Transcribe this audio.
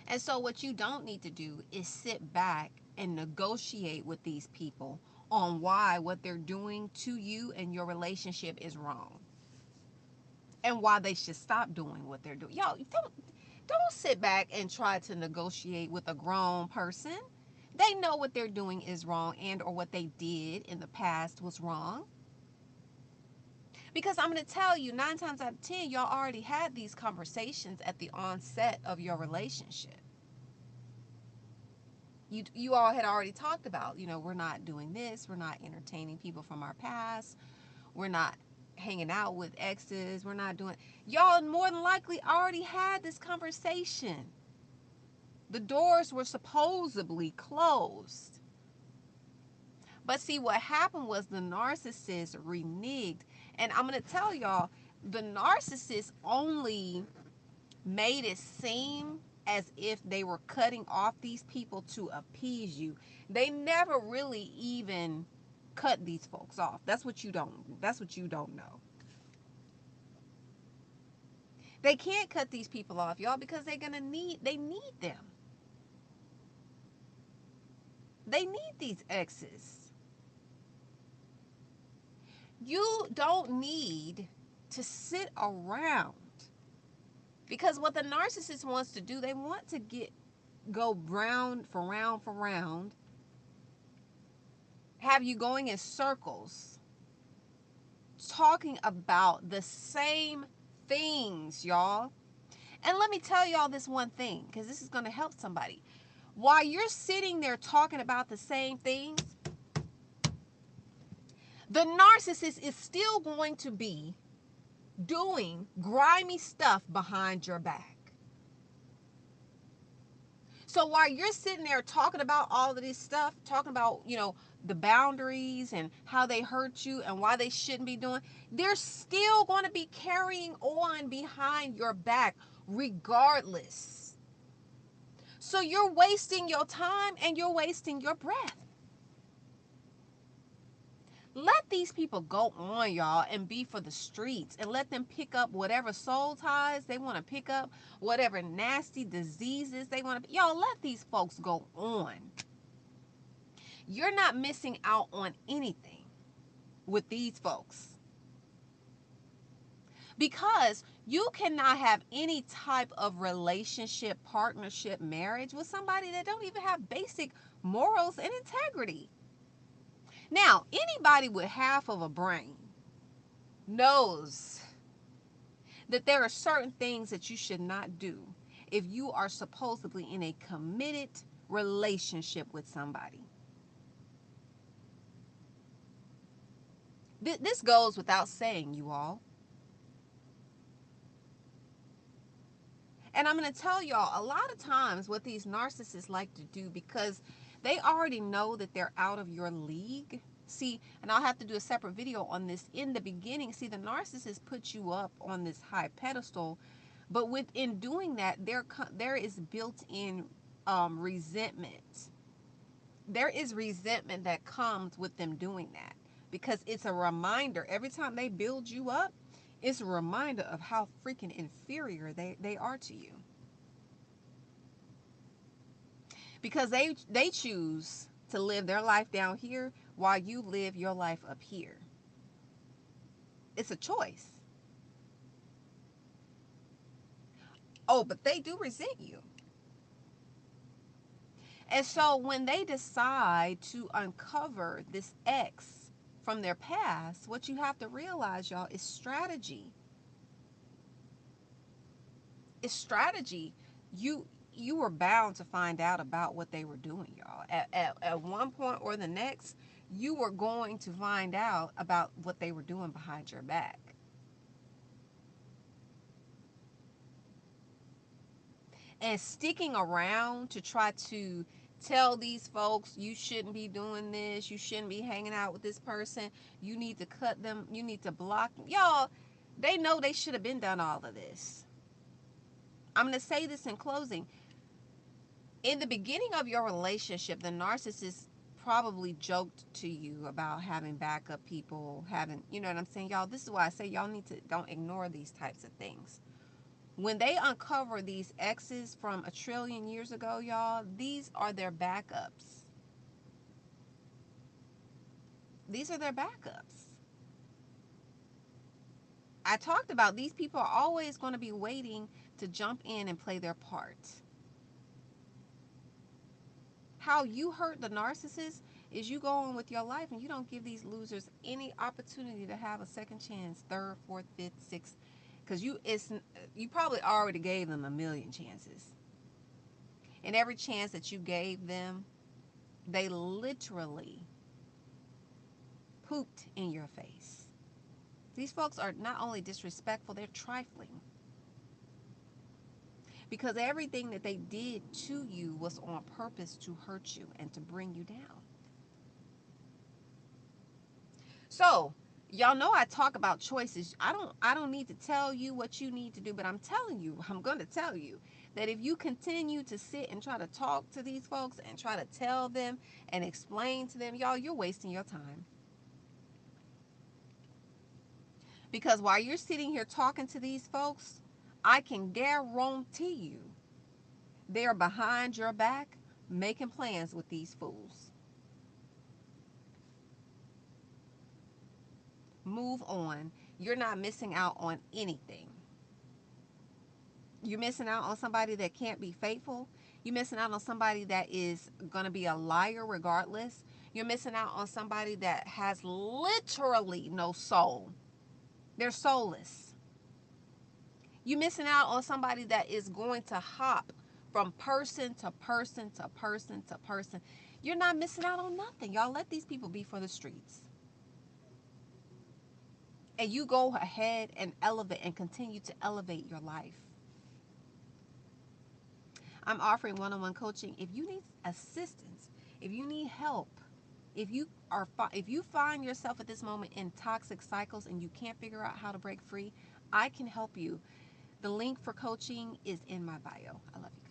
And so what you don't need to do is sit back and negotiate with these people on why what they're doing to you and your relationship is wrong and why they should stop doing what they're doing. Y'all, don't sit back and try to negotiate with a grown person. They know what they're doing is wrong and or what they did in the past was wrong. Because I'm going to tell you, 9 times out of 10, y'all already had these conversations at the onset of your relationship. You all had already talked about, we're not doing this, we're not entertaining people from our past, we're not hanging out with exes, we're not doing. Y'all more than likely already had this conversation. The doors were supposedly closed. But see, what happened was the narcissist reneged. And I'm going to tell y'all, the narcissist only made it seem as if they were cutting off these people to appease you. They never really even cut these folks off. That's what you don't know. They can't cut these people off, y'all, because they need them. They need these exes. You don't need to sit around, because what the narcissist wants to do, they want to go round for round for round, have you going in circles, talking about the same things, y'all. And let me tell y'all this one thing, because this is going to help somebody. While you're sitting there talking about the same things, the narcissist is still going to be doing grimy stuff behind your back. So while you're sitting there talking about all of this stuff, talking about, the boundaries and how they hurt you and why they shouldn't be doing, they're still going to be carrying on behind your back regardless. So you're wasting your time and you're wasting your breath. Let these people go on, y'all, and be for the streets, and let them pick up whatever soul ties they want to pick up, whatever nasty diseases they want to. Y'all, let these folks go on. You're not missing out on anything with these folks, because you cannot have any type of relationship, partnership, marriage with somebody that don't even have basic morals and integrity. Now, anybody with half of a brain knows that there are certain things that you should not do if you are supposedly in a committed relationship with somebody. This goes without saying, you all. And I'm going to tell y'all, a lot of times what these narcissists like to do, because they already know that they're out of your league. See, and I'll have to do a separate video on this in the beginning. See, the narcissist puts you up on this high pedestal, but within doing that, there is built-in resentment. There is resentment that comes with them doing that, because it's a reminder. Every time they build you up, it's a reminder of how freaking inferior they are to you. Because they choose to live their life down here while you live your life up here. It's a choice. Oh, but they do resent you. And so when they decide to uncover this ex from their past, what you have to realize, y'all, is strategy. It's strategy. You were bound to find out about what they were doing, y'all. At one point or the next, you were going to find out about what they were doing behind your back. And sticking around to try to tell these folks, you shouldn't be doing this, you shouldn't be hanging out with this person, you need to cut them, you need to block them. Y'all, they know they should have been done all of this. I'm going to say this in closing. In the beginning of your relationship, the narcissist probably joked to you about having backup people, you know what I'm saying? Y'all, this is why I say y'all don't ignore these types of things. When they uncover these exes from a trillion years ago, y'all, these are their backups. These are their backups. I talked about these people are always going to be waiting to jump in and play their part. How you hurt the narcissist is you go on with your life and you don't give these losers any opportunity to have a second chance, third, fourth, fifth, sixth, because you probably already gave them a million chances. And every chance that you gave them, they literally pooped in your face. These folks are not only disrespectful, they're trifling. Because everything that they did to you was on purpose to hurt you and to bring you down. So, y'all know I talk about choices. I don't need to tell you what you need to do, but I'm telling you, I'm going to tell you that if you continue to sit and try to talk to these folks and try to tell them and explain to them, y'all, you're wasting your time. Because while you're sitting here talking to these folks, I can guarantee you they're behind your back making plans with these fools. Move on. You're not missing out on anything. You're missing out on somebody that can't be faithful. You're missing out on somebody that is going to be a liar regardless. You're missing out on somebody that has literally no soul. They're soulless. You're missing out on somebody that is going to hop from person to person to person to person. You're not missing out on nothing. Y'all let these people be for the streets. And you go ahead and elevate and continue to elevate your life. I'm offering one-on-one coaching. If you need assistance, if you need help, if you find yourself at this moment in toxic cycles and you can't figure out how to break free, I can help you. The link for coaching is in my bio. I love you.